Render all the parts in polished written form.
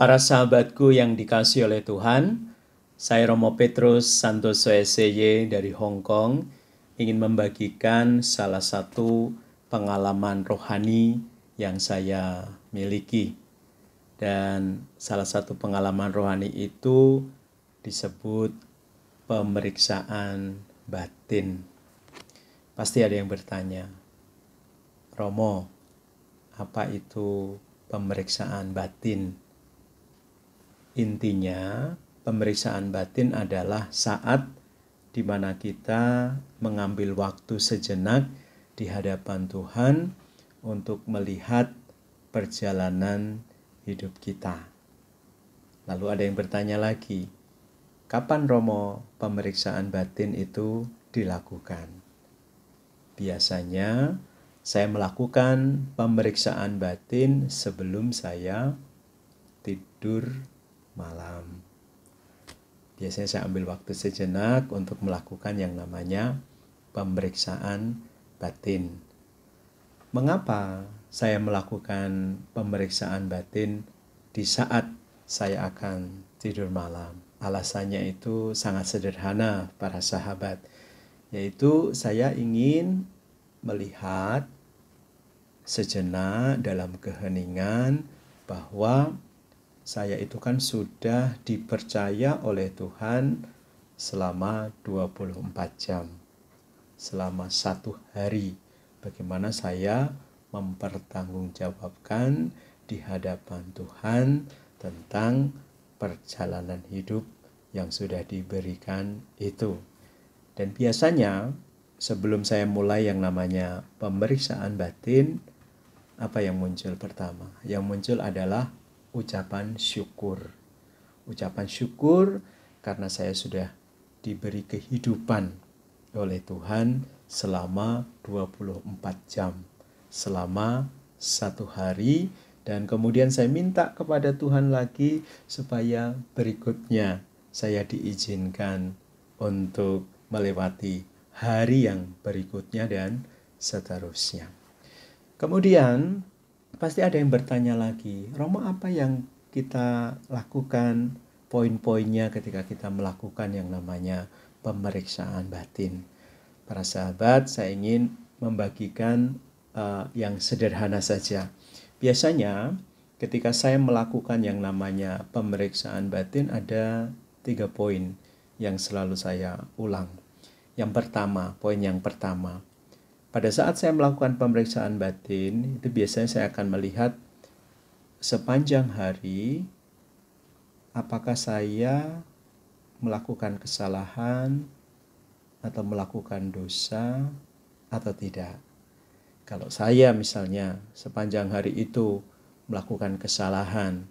Para sahabatku yang dikasihi oleh Tuhan, saya Romo Petrus Santoso SCY dari Hong Kong ingin membagikan salah satu pengalaman rohani yang saya miliki. Dan salah satu pengalaman rohani itu disebut pemeriksaan batin. Pasti ada yang bertanya, Romo, apa itu pemeriksaan batin? Intinya, pemeriksaan batin adalah saat di mana kita mengambil waktu sejenak di hadapan Tuhan untuk melihat perjalanan hidup kita. Lalu ada yang bertanya lagi, kapan Romo pemeriksaan batin itu dilakukan? Biasanya saya melakukan pemeriksaan batin sebelum saya tidur malam. Biasanya saya ambil waktu sejenak untuk melakukan yang namanya pemeriksaan batin. Mengapa saya melakukan pemeriksaan batin di saat saya akan tidur malam? Alasannya itu sangat sederhana, para sahabat, yaitu saya ingin melihat sejenak dalam keheningan bahwa saya itu kan sudah dipercaya oleh Tuhan selama 24 jam, selama 1 hari. Bagaimana saya mempertanggungjawabkan di hadapan Tuhan tentang perjalanan hidup yang sudah diberikan itu. Dan biasanya sebelum saya mulai yang namanya pemeriksaan batin, apa yang muncul pertama? Yang muncul adalah ucapan syukur. Ucapan syukur karena saya sudah diberi kehidupan oleh Tuhan selama 24 jam, selama 1 hari, dan kemudian saya minta kepada Tuhan lagi supaya berikutnya saya diizinkan untuk melewati hari yang berikutnya dan seterusnya. Kemudian pasti ada yang bertanya lagi, Romo, apa yang kita lakukan, poin-poinnya ketika kita melakukan yang namanya pemeriksaan batin? Para sahabat, saya ingin membagikan yang sederhana saja. Biasanya ketika saya melakukan yang namanya pemeriksaan batin ada 3 poin yang selalu saya ulang. Yang pertama, poin yang pertama, pada saat saya melakukan pemeriksaan batin, itu biasanya saya akan melihat sepanjang hari apakah saya melakukan kesalahan atau melakukan dosa atau tidak. Kalau saya misalnya sepanjang hari itu melakukan kesalahan,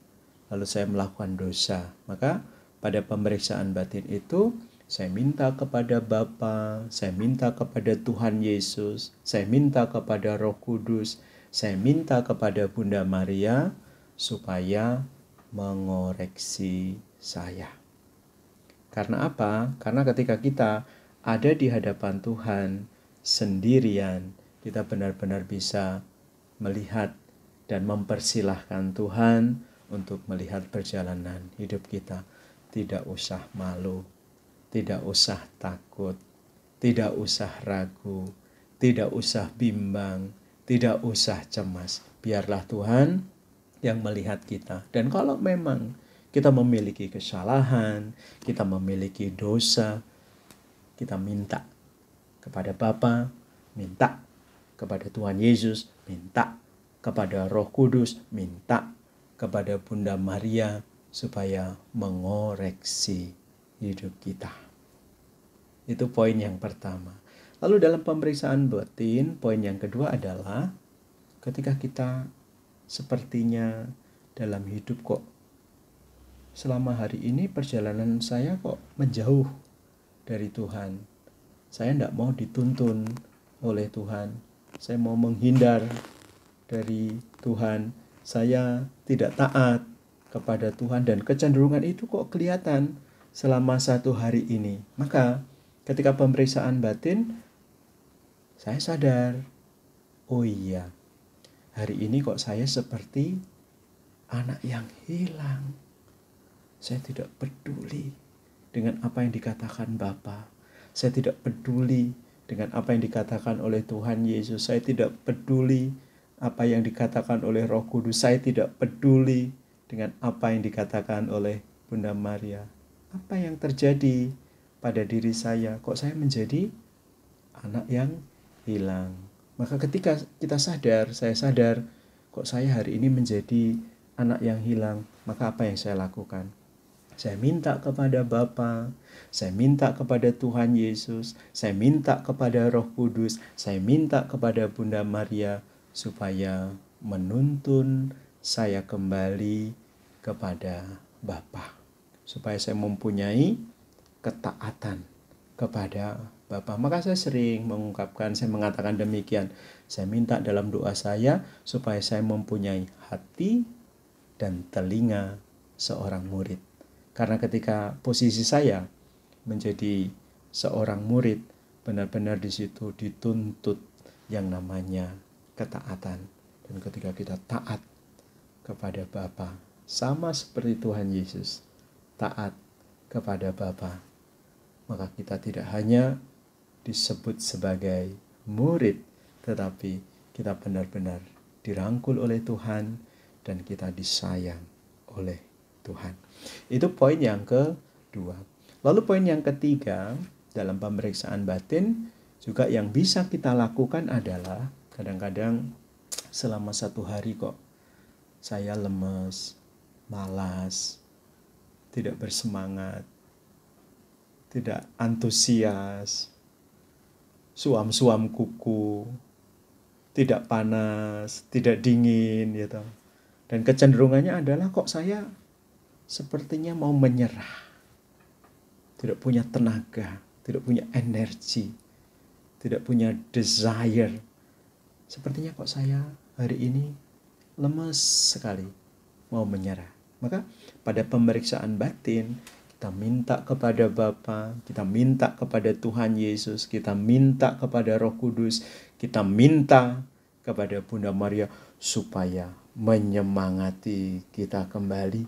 lalu saya melakukan dosa, maka pada pemeriksaan batin itu saya minta kepada Bapa, saya minta kepada Tuhan Yesus, saya minta kepada Roh Kudus, saya minta kepada Bunda Maria supaya mengoreksi saya. Karena apa? Karena ketika kita ada di hadapan Tuhan sendirian, kita benar-benar bisa melihat dan mempersilahkan Tuhan untuk melihat perjalanan hidup kita. Tidak usah malu, tidak usah takut, tidak usah ragu, tidak usah bimbang, tidak usah cemas. Biarlah Tuhan yang melihat kita. Dan kalau memang kita memiliki kesalahan, kita memiliki dosa, kita minta kepada Bapa, minta kepada Tuhan Yesus, minta kepada Roh Kudus, minta kepada Bunda Maria supaya mengoreksi hidup kita. Itu poin yang pertama. Lalu dalam pemeriksaan batin, poin yang kedua adalah ketika kita sepertinya dalam hidup kok selama hari ini perjalanan saya kok menjauh dari Tuhan. Saya tidak mau dituntun oleh Tuhan. Saya mau menghindar dari Tuhan. Saya tidak taat kepada Tuhan dan kecenderungan itu kok kelihatan selama 1 hari ini. Maka ketika pemeriksaan batin, saya sadar, oh iya, hari ini kok saya seperti anak yang hilang. Saya tidak peduli dengan apa yang dikatakan Bapa. Saya tidak peduli dengan apa yang dikatakan oleh Tuhan Yesus. Saya tidak peduli apa yang dikatakan oleh Roh Kudus. Saya tidak peduli dengan apa yang dikatakan oleh Bunda Maria. Apa yang terjadi pada diri saya? Kok saya menjadi anak yang hilang? Maka ketika kita sadar, saya sadar, kok saya hari ini menjadi anak yang hilang, maka apa yang saya lakukan? Saya minta kepada Bapa, saya minta kepada Tuhan Yesus, saya minta kepada Roh Kudus, saya minta kepada Bunda Maria supaya menuntun saya kembali kepada Bapa, supaya saya mempunyai ketaatan kepada Bapa. Maka saya sering saya mengatakan demikian. Saya minta dalam doa saya supaya saya mempunyai hati dan telinga seorang murid. Karena ketika posisi saya menjadi seorang murid, benar-benar di situ dituntut yang namanya ketaatan. Dan ketika kita taat kepada Bapa, sama seperti Tuhan Yesus taat kepada Bapa, maka kita tidak hanya disebut sebagai murid, tetapi kita benar-benar dirangkul oleh Tuhan dan kita disayang oleh Tuhan. Itu poin yang kedua. Lalu poin yang ketiga, dalam pemeriksaan batin juga yang bisa kita lakukan adalah kadang-kadang selama satu hari kok saya lemes, malas, tidak bersemangat, tidak antusias, suam-suam kuku, tidak panas, tidak dingin, gitu. Dan kecenderungannya adalah kok saya sepertinya mau menyerah, tidak punya tenaga, tidak punya energi, tidak punya desire. Sepertinya kok saya hari ini lemes sekali, mau menyerah. Maka pada pemeriksaan batin, kita minta kepada Bapa, kita minta kepada Tuhan Yesus, kita minta kepada Roh Kudus, kita minta kepada Bunda Maria supaya menyemangati kita kembali,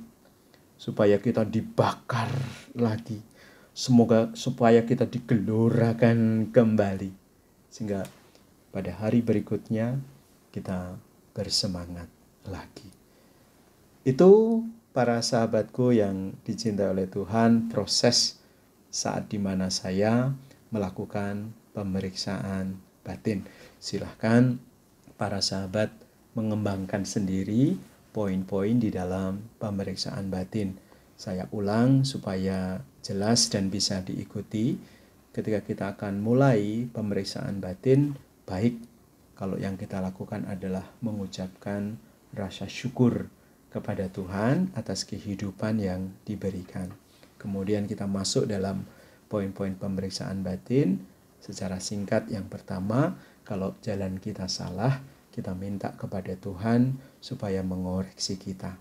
supaya kita dibakar lagi, supaya kita digelorakan kembali, sehingga pada hari berikutnya kita bersemangat lagi. Itu para sahabatku yang dicintai oleh Tuhan, proses saat dimana saya melakukan pemeriksaan batin. Silahkan para sahabat mengembangkan sendiri poin-poin di dalam pemeriksaan batin. Saya ulang supaya jelas dan bisa diikuti. Ketika kita akan mulai pemeriksaan batin, baik kalau yang kita lakukan adalah mengucapkan rasa syukur kepada Tuhan atas kehidupan yang diberikan. Kemudian kita masuk dalam poin-poin pemeriksaan batin secara singkat. Yang pertama, kalau jalan kita salah, kita minta kepada Tuhan supaya mengoreksi kita.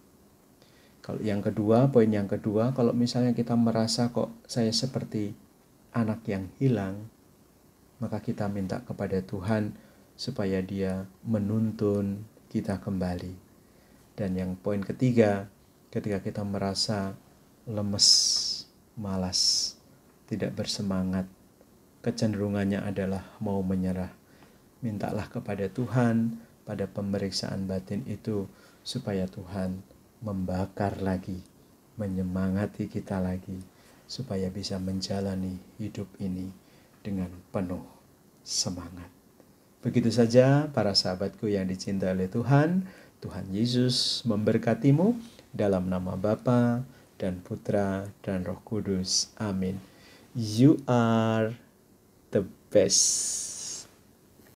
Kalau yang kedua, poin yang kedua, kalau misalnya kita merasa kok saya seperti anak yang hilang, maka kita minta kepada Tuhan supaya Dia menuntun kita kembali. Dan yang poin ketiga, ketika kita merasa lemes, malas, tidak bersemangat, kecenderungannya adalah mau menyerah, mintalah kepada Tuhan pada pemeriksaan batin itu supaya Tuhan membakar lagi, menyemangati kita lagi, supaya bisa menjalani hidup ini dengan penuh semangat. Begitu saja para sahabatku yang dicintai oleh Tuhan. Tuhan Yesus memberkatimu dalam nama Bapa dan Putra dan Roh Kudus. Amin. You are the best.